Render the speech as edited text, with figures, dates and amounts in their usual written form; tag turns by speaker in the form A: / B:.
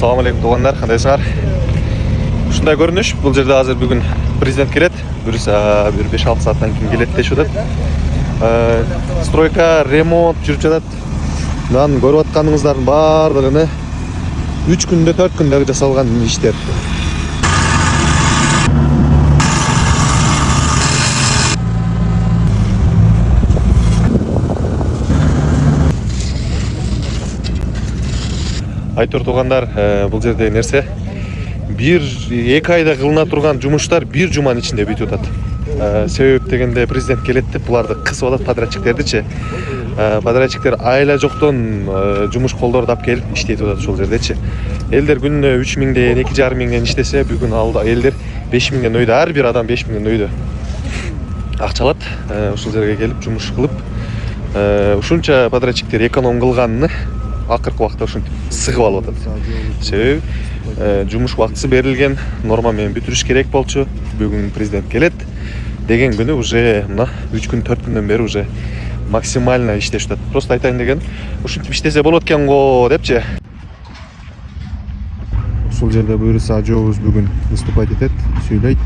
A: Assalamu alaikum туугандар, кандайсыңар? Ушундай көрүнүш. Бул жерде азыр бүгүн президент келет. Буюрса, бир 5-6 сааттан кийин келет дешип атат. Стройка, ремонт жүрүп жатат. Мынаны көрүп атканыңыздардын баардыгыны 3 күндө, 4 күндө жасалган иштер. Айтор туугандар, бул жерде нерсе бир 2 айда кылына турган жумуштар бир жуманын ичинде бүтүп атат. Себеп дегенде президент келет деп буларды кысып атат подрядчиктердичи. Подрядчиктер айла жоктон жумуш колдорду алып келип иштетип атат ошол жердечи. Элдер күнүнө 3000ден, 2,5 иштесе, бүгүн алды элдер 5000ден өйдө, ар бир адам 5000ден өйдө акча алат. Ушул жерге келип жумуш кылып, ушунча подрядчиктер эконом кылганын акыркы убакта ушинтип сыгып алып атат. Себеби жумуш убактысы берилген, норма менен бүтүрүш керек болчу. Бүгүн президент келет деген күнү уже мына 3 күн, 4 күндөн бери уже максимально иштешип атат. Просто айтайын деген, ушинтип иштесе болот экен го депчи. Ушул жерде буюрса ажообуз бүгүн выступать этет, сүйлөйт.